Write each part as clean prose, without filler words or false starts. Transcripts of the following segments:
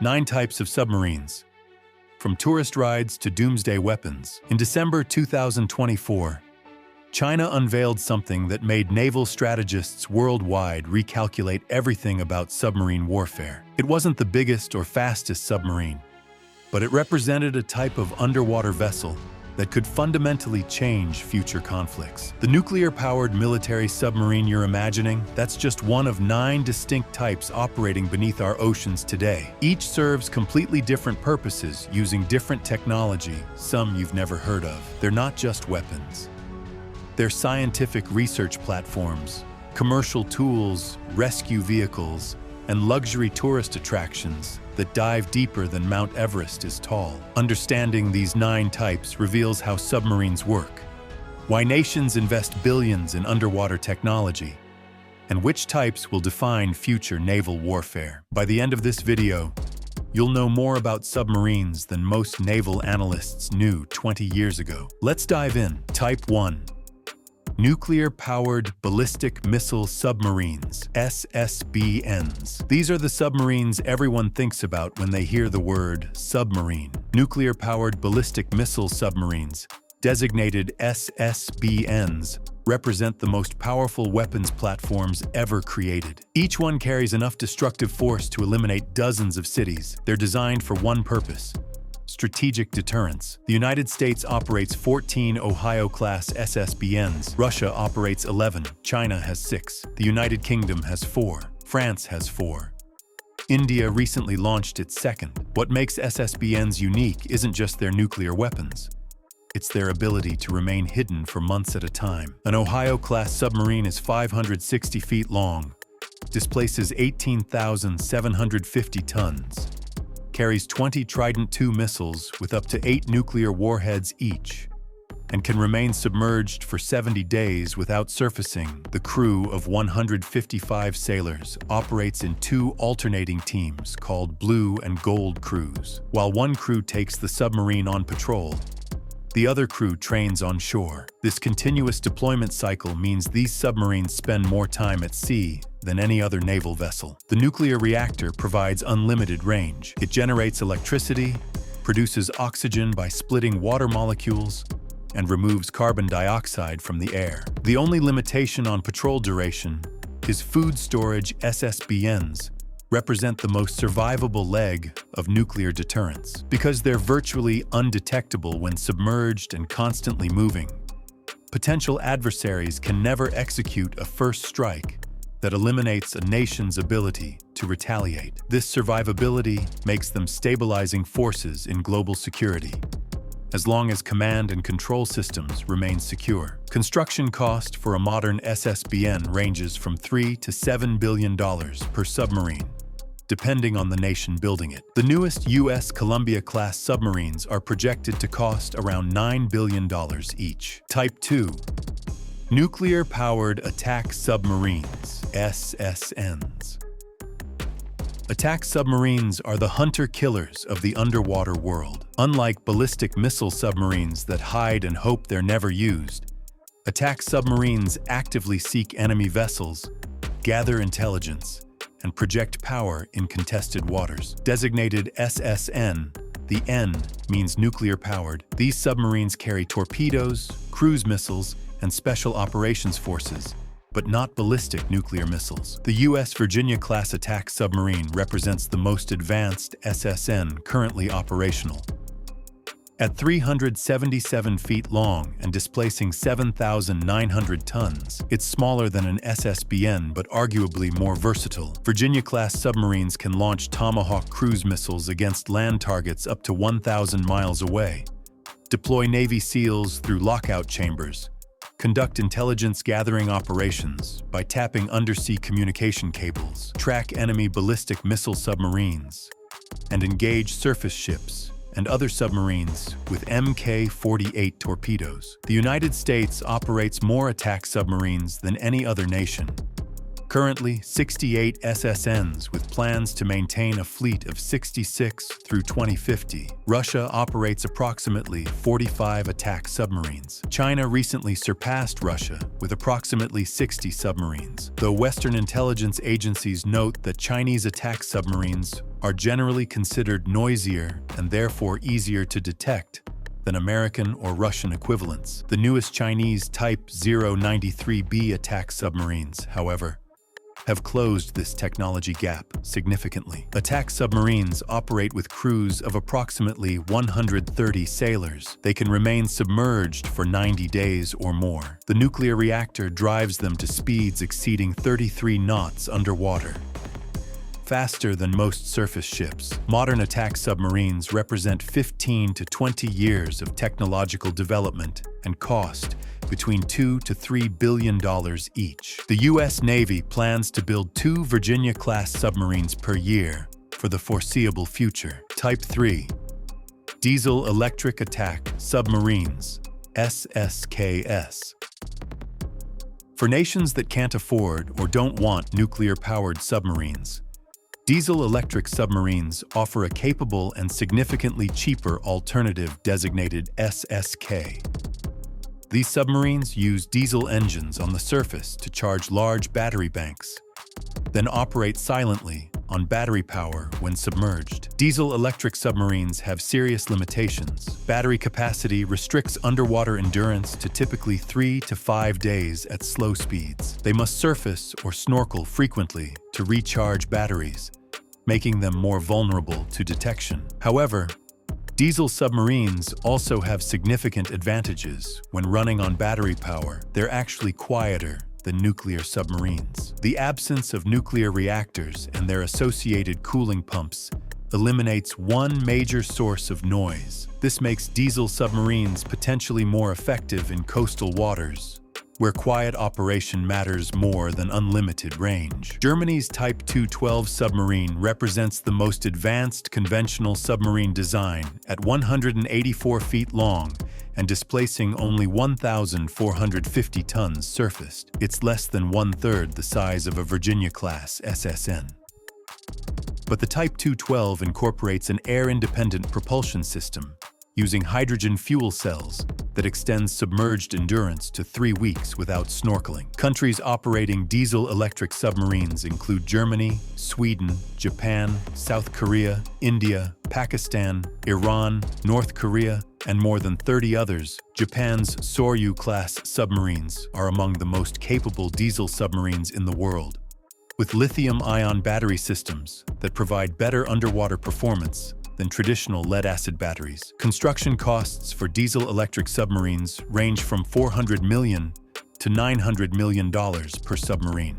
9 types of submarines. From tourist rides to doomsday weapons. In December 2024, China unveiled something that made naval strategists worldwide recalculate everything about submarine warfare. It wasn't the biggest or fastest submarine, but it represented a type of underwater vessel that could fundamentally change future conflicts. The nuclear-powered military submarine you're imagining, that's just one of 9 distinct types operating beneath our oceans today. Each serves completely different purposes using different technology, some you've never heard of. They're not just weapons. They're scientific research platforms, commercial tools, rescue vehicles, and luxury tourist attractions that dive deeper than Mount Everest is tall. Understanding these 9 types reveals how submarines work, why nations invest billions in underwater technology, and which types will define future naval warfare. By the end of this video, you'll know more about submarines than most naval analysts knew 20 years ago. Let's dive in. Type 1. Nuclear-powered ballistic missile submarines, SSBNs. These are the submarines everyone thinks about when they hear the word submarine. Nuclear-powered ballistic missile submarines, designated SSBNs, represent the most powerful weapons platforms ever created. Each one carries enough destructive force to eliminate dozens of cities. They're designed for one purpose: strategic deterrence. The United States operates 14 Ohio-class SSBNs. Russia operates 11. China has 6. The United Kingdom has 4. France has 4. India recently launched its second. What makes SSBNs unique isn't just their nuclear weapons. It's their ability to remain hidden for months at a time. An Ohio-class submarine is 560 feet long, displaces 18,750 tons, carries 20 Trident II missiles with up to 8 nuclear warheads each, and can remain submerged for 70 days without surfacing. The crew of 155 sailors operates in 2 alternating teams called Blue and Gold crews. While one crew takes the submarine on patrol, the other crew trains on shore. This continuous deployment cycle means these submarines spend more time at sea than any other naval vessel. The nuclear reactor provides unlimited range. It generates electricity, produces oxygen by splitting water molecules, and removes carbon dioxide from the air. The only limitation on patrol duration is food storage. SSBNs represent the most survivable leg of nuclear deterrence. Because they're virtually undetectable when submerged and constantly moving, potential adversaries can never execute a first strike that eliminates a nation's ability to retaliate. This survivability makes them stabilizing forces in global security, as long as command and control systems remain secure. Construction cost for a modern SSBN ranges from $3 to $7 billion per submarine, depending on the nation building it. The newest U.S. Columbia-class submarines are projected to cost around $9 billion each. Type 2. Nuclear-powered attack submarines, SSNs. Attack submarines are the hunter-killers of the underwater world. Unlike ballistic missile submarines that hide and hope they're never used, attack submarines actively seek enemy vessels, gather intelligence, and project power in contested waters. Designated SSN, the N means nuclear-powered. These submarines carry torpedoes, cruise missiles, and special operations forces, but not ballistic nuclear missiles. The U.S. Virginia-class attack submarine represents the most advanced SSN currently operational. At 377 feet long and displacing 7,900 tons, it's smaller than an SSBN but arguably more versatile. Virginia-class submarines can launch Tomahawk cruise missiles against land targets up to 1,000 miles away, deploy Navy SEALs through lockout chambers, conduct intelligence-gathering operations by tapping undersea communication cables, track enemy ballistic missile submarines, and engage surface ships and other submarines with Mk-48 torpedoes. The United States operates more attack submarines than any other nation, Currently, 68 SSNs with plans to maintain a fleet of 66 through 2050. Russia operates approximately 45 attack submarines. China recently surpassed Russia with approximately 60 submarines, though Western intelligence agencies note that Chinese attack submarines are generally considered noisier and therefore easier to detect than American or Russian equivalents. The newest Chinese Type 093B attack submarines, however, have closed this technology gap significantly. Attack submarines operate with crews of approximately 130 sailors. They can remain submerged for 90 days or more. The nuclear reactor drives them to speeds exceeding 33 knots underwater, faster than most surface ships. Modern attack submarines represent 15 to 20 years of technological development and cost between $2 to $3 billion each. The U.S. Navy plans to build 2 Virginia-class submarines per year for the foreseeable future. Type 3. Diesel Electric Attack Submarines, SSKS. For nations that can't afford or don't want nuclear-powered submarines, diesel-electric submarines offer a capable and significantly cheaper alternative designated SSK. These submarines use diesel engines on the surface to charge large battery banks, then operate silently on battery power when submerged. Diesel-electric submarines have serious limitations. Battery capacity restricts underwater endurance to typically 3 to 5 days at slow speeds. They must surface or snorkel frequently to recharge batteries, making them more vulnerable to detection. However, diesel submarines also have significant advantages. When running on battery power, they're actually quieter than nuclear submarines. The absence of nuclear reactors and their associated cooling pumps eliminates one major source of noise. This makes diesel submarines potentially more effective in coastal waters, where quiet operation matters more than unlimited range. Germany's Type 212 submarine represents the most advanced conventional submarine design at 184 feet long and displacing only 1,450 tons surfaced. It's less than one-third the size of a Virginia-class SSN. But the Type 212 incorporates an air-independent propulsion system using hydrogen fuel cells that extends submerged endurance to 3 weeks without snorkeling. Countries operating diesel-electric submarines include Germany, Sweden, Japan, South Korea, India, Pakistan, Iran, North Korea, and more than 30 others. Japan's Soryu-class submarines are among the most capable diesel submarines in the world, with lithium-ion battery systems that provide better underwater performance than traditional lead-acid batteries. Construction costs for diesel-electric submarines range from $400 million to $900 million per submarine.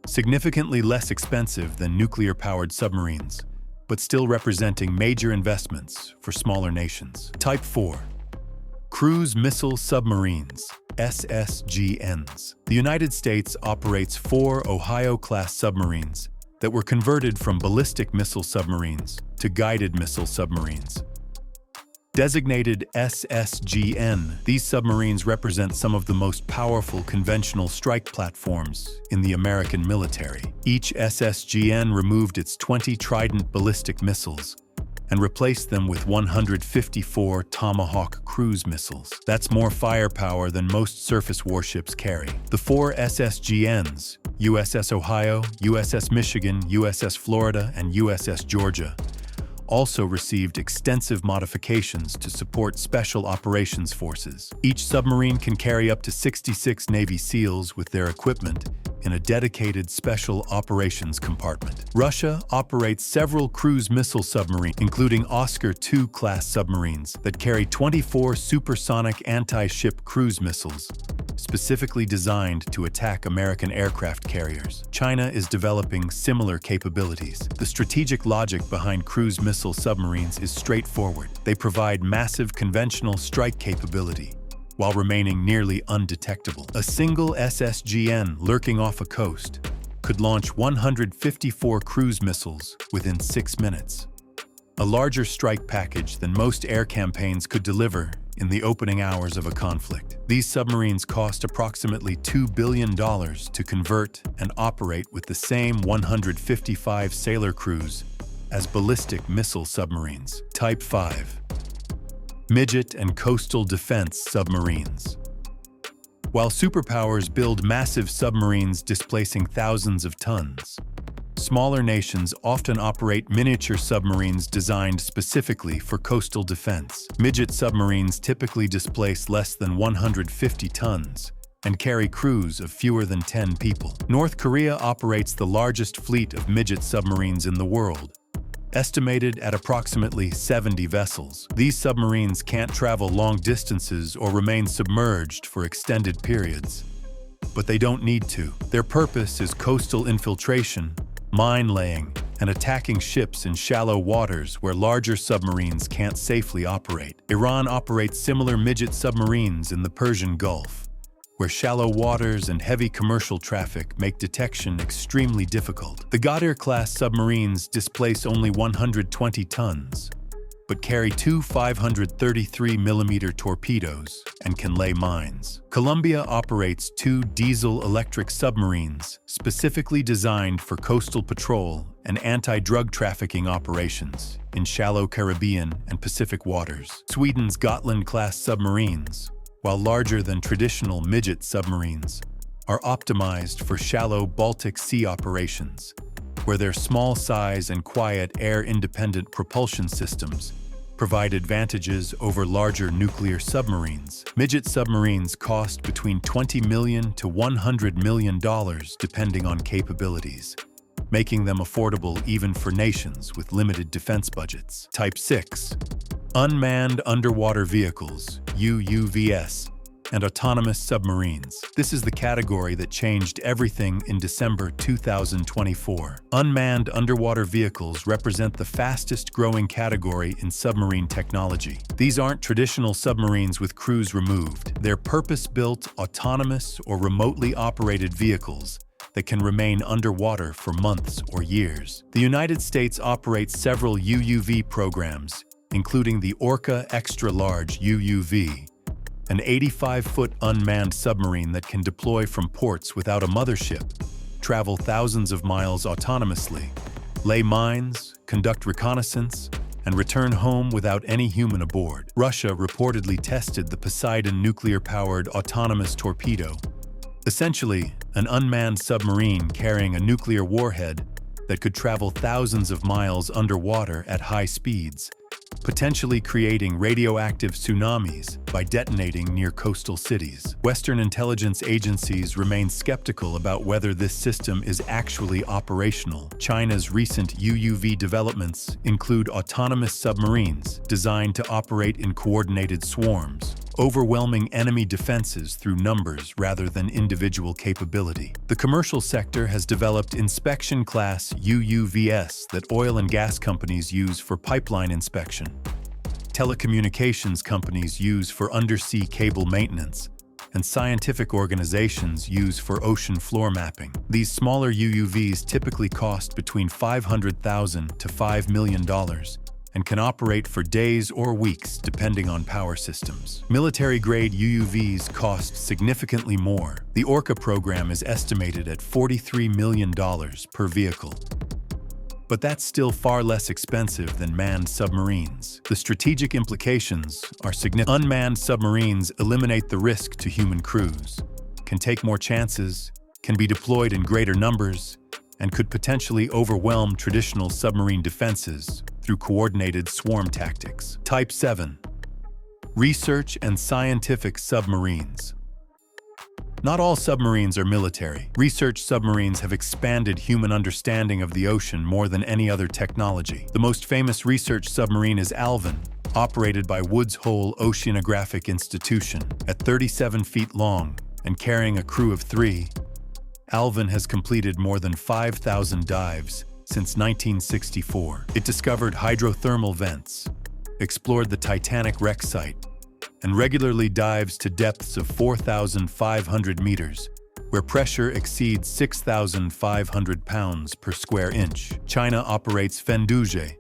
Significantly less expensive than nuclear-powered submarines, but still representing major investments for smaller nations. Type 4. Cruise Missile Submarines, SSGNs. The United States operates 4 Ohio-class submarines that were converted from ballistic missile submarines to guided missile submarines. Designated SSGN, these submarines represent some of the most powerful conventional strike platforms in the American military. Each SSGN removed its 20 Trident ballistic missiles and replaced them with 154 Tomahawk cruise missiles. That's more firepower than most surface warships carry. The 4 SSGNs, USS Ohio, USS Michigan, USS Florida, and USS Georgia, also received extensive modifications to support special operations forces. Each submarine can carry up to 66 Navy SEALs with their equipment in a dedicated special operations compartment. Russia operates several cruise missile submarines, including Oscar II-class submarines that carry 24 supersonic anti-ship cruise missiles, specifically designed to attack American aircraft carriers. China is developing similar capabilities. The strategic logic behind cruise missile submarines is straightforward. They provide massive conventional strike capability while remaining nearly undetectable. A single SSGN lurking off a coast could launch 154 cruise missiles within 6 minutes. a larger strike package than most air campaigns could deliver in the opening hours of a conflict. These submarines cost approximately $2 billion to convert and operate with the same 155 sailor crews as ballistic missile submarines. Type 5. Midget and coastal defense submarines. While superpowers build massive submarines displacing thousands of tons, smaller nations often operate miniature submarines designed specifically for coastal defense. Midget submarines typically displace less than 150 tons and carry crews of fewer than 10 people. North Korea operates the largest fleet of midget submarines in the world, estimated at approximately 70 vessels. These submarines can't travel long distances or remain submerged for extended periods, but they don't need to. Their purpose is coastal infiltration, mine-laying, and attacking ships in shallow waters where larger submarines can't safely operate. Iran operates similar midget submarines in the Persian Gulf, where shallow waters and heavy commercial traffic make detection extremely difficult. The Ghadir-class submarines displace only 120 tons, but carry two 533mm torpedoes and can lay mines. Colombia operates two diesel-electric submarines specifically designed for coastal patrol and anti-drug trafficking operations in shallow Caribbean and Pacific waters. Sweden's Gotland-class submarines, while larger than traditional midget submarines, are optimized for shallow Baltic Sea operations, where their small size and quiet air-independent propulsion systems provide advantages over larger nuclear submarines. Midget submarines cost between $20 million to $100 million depending on capabilities, making them affordable even for nations with limited defense budgets. Type 6. Unmanned underwater vehicles, UUVs, and autonomous submarines. This is the category that changed everything in December 2024. Unmanned underwater vehicles represent the fastest-growing category in submarine technology. These aren't traditional submarines with crews removed. They're purpose-built, autonomous, or remotely operated vehicles that can remain underwater for months or years. The United States operates several UUV programs, including the Orca Extra Large UUV, an 85-foot unmanned submarine that can deploy from ports without a mothership, travel thousands of miles autonomously, lay mines, conduct reconnaissance, and return home without any human aboard. Russia reportedly tested the Poseidon nuclear-powered autonomous torpedo, essentially an unmanned submarine carrying a nuclear warhead that could travel thousands of miles underwater at high speeds, potentially creating radioactive tsunamis by detonating near coastal cities. Western intelligence agencies remain skeptical about whether this system is actually operational. China's recent UUV developments include autonomous submarines designed to operate in coordinated swarms, overwhelming enemy defenses through numbers rather than individual capability. The commercial sector has developed inspection-class UUVs that oil and gas companies use for pipeline inspection, telecommunications companies use for undersea cable maintenance, and scientific organizations use for ocean floor mapping. These smaller UUVs typically cost between $500,000 to $5 million, and can operate for days or weeks depending on power systems. Military-grade UUVs cost significantly more. The Orca program is estimated at $43 million per vehicle. But that's still far less expensive than manned submarines. The strategic implications are significant. Unmanned submarines eliminate the risk to human crews, can take more chances, can be deployed in greater numbers, and could potentially overwhelm traditional submarine defenses through coordinated swarm tactics. Type 7. Research and scientific submarines. Not all submarines are military. Research submarines have expanded human understanding of the ocean more than any other technology. The most famous research submarine is Alvin, operated by Woods Hole Oceanographic Institution. At 37 feet long and carrying a crew of 3, Alvin has completed more than 5,000 dives since 1964. It discovered hydrothermal vents, explored the Titanic wreck site, and regularly dives to depths of 4,500 meters, where pressure exceeds 6,500 pounds per square inch. China operates Fenduje,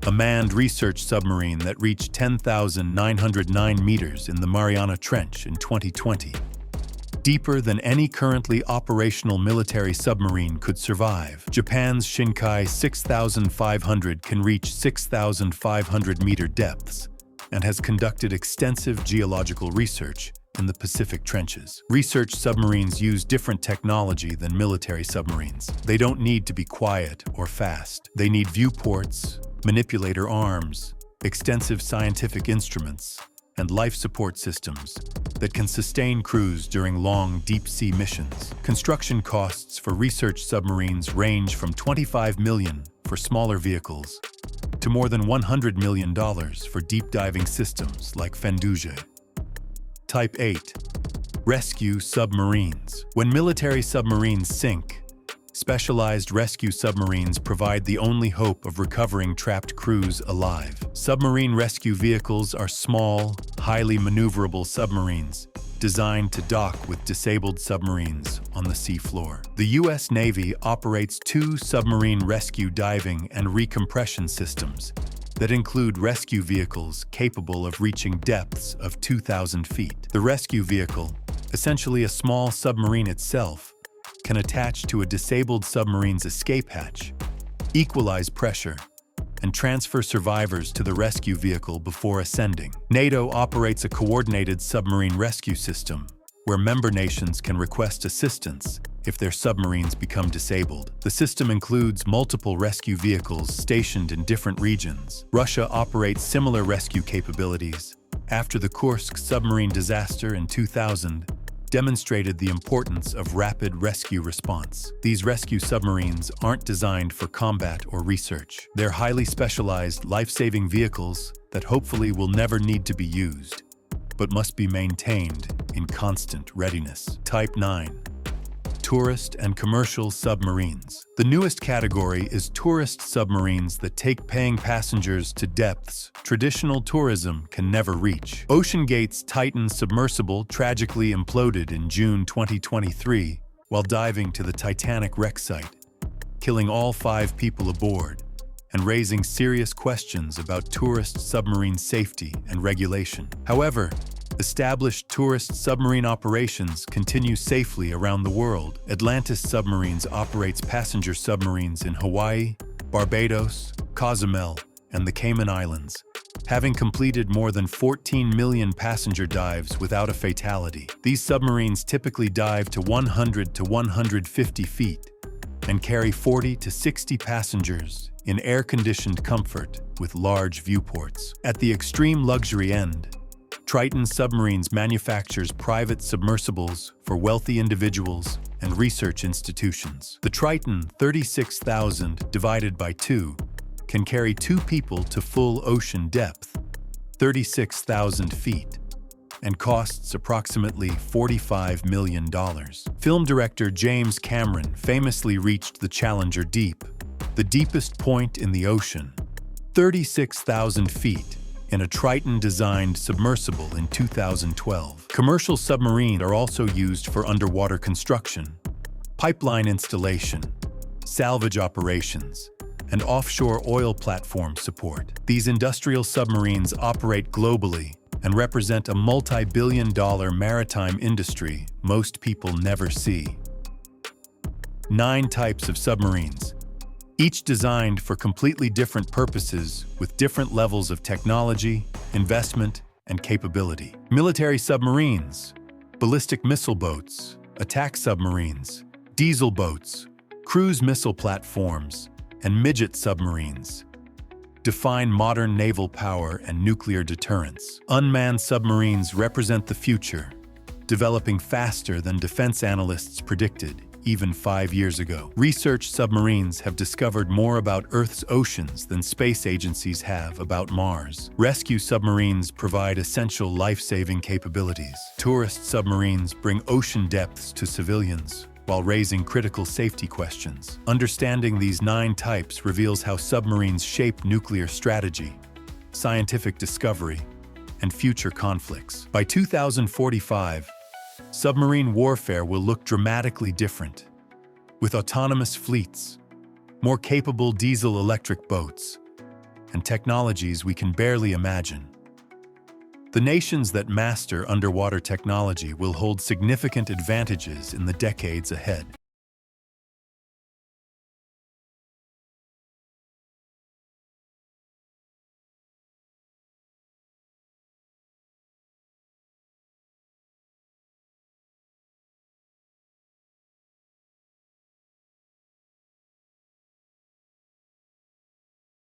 a manned research submarine that reached 10,909 meters in the Mariana Trench in 2020. Deeper than any currently operational military submarine could survive. Japan's Shinkai 6500 can reach 6,500-meter depths and has conducted extensive geological research in the Pacific trenches. Research submarines use different technology than military submarines. They don't need to be quiet or fast. They need viewports, manipulator arms, extensive scientific instruments, and life support systems that can sustain crews during long, deep-sea missions. Construction costs for research submarines range from $25 million for smaller vehicles to more than $100 million for deep-diving systems like Fendouje. Type 8. Rescue submarines. When military submarines sink, specialized rescue submarines provide the only hope of recovering trapped crews alive. Submarine rescue vehicles are small, highly maneuverable submarines designed to dock with disabled submarines on the seafloor. The U.S. Navy operates 2 submarine rescue diving and recompression systems that include rescue vehicles capable of reaching depths of 2,000 feet. The rescue vehicle, essentially a small submarine itself, can attach to a disabled submarine's escape hatch, equalize pressure, and transfer survivors to the rescue vehicle before ascending. NATO operates a coordinated submarine rescue system where member nations can request assistance if their submarines become disabled. The system includes multiple rescue vehicles stationed in different regions. Russia operates similar rescue capabilities after the Kursk submarine disaster in 2000 demonstrated the importance of rapid rescue response. These rescue submarines aren't designed for combat or research. They're highly specialized, life-saving vehicles that hopefully will never need to be used, but must be maintained in constant readiness. Type 9. Tourist and commercial submarines. The newest category is tourist submarines that take paying passengers to depths traditional tourism can never reach. OceanGate's Titan submersible tragically imploded in June 2023 while diving to the Titanic wreck site, killing all 5 people aboard and raising serious questions about tourist submarine safety and regulation. However, established tourist submarine operations continue safely around the world. Atlantis Submarines operates passenger submarines in Hawaii, Barbados, Cozumel, and the Cayman Islands, having completed more than 14 million passenger dives without a fatality. These submarines typically dive to 100 to 150 feet and carry 40 to 60 passengers in air-conditioned comfort with large viewports. At the extreme luxury end, Triton Submarines manufactures private submersibles for wealthy individuals and research institutions. The Triton 36,000 divided by 2 can carry 2 people to full ocean depth, 36,000 feet, and costs approximately $45 million. Film director James Cameron famously reached the Challenger Deep, the deepest point in the ocean, 36,000 feet, in a Triton-designed submersible in 2012. Commercial submarines are also used for underwater construction, pipeline installation, salvage operations, and offshore oil platform support. These industrial submarines operate globally and represent a multi-billion-dollar maritime industry most people never see. 9 types of submarines, each designed for completely different purposes with different levels of technology, investment, and capability. Military submarines, ballistic missile boats, attack submarines, diesel boats, cruise missile platforms, and midget submarines define modern naval power and nuclear deterrence. Unmanned submarines represent the future, developing faster than defense analysts predicted even 5 years ago. Research submarines have discovered more about Earth's oceans than space agencies have about Mars. Rescue submarines provide essential life-saving capabilities. Tourist submarines bring ocean depths to civilians while raising critical safety questions. Understanding these 9 types reveals how submarines shape nuclear strategy, scientific discovery, and future conflicts. By 2045, submarine warfare will look dramatically different, with autonomous fleets, more capable diesel-electric boats, and technologies we can barely imagine. The nations that master underwater technology will hold significant advantages in the decades ahead.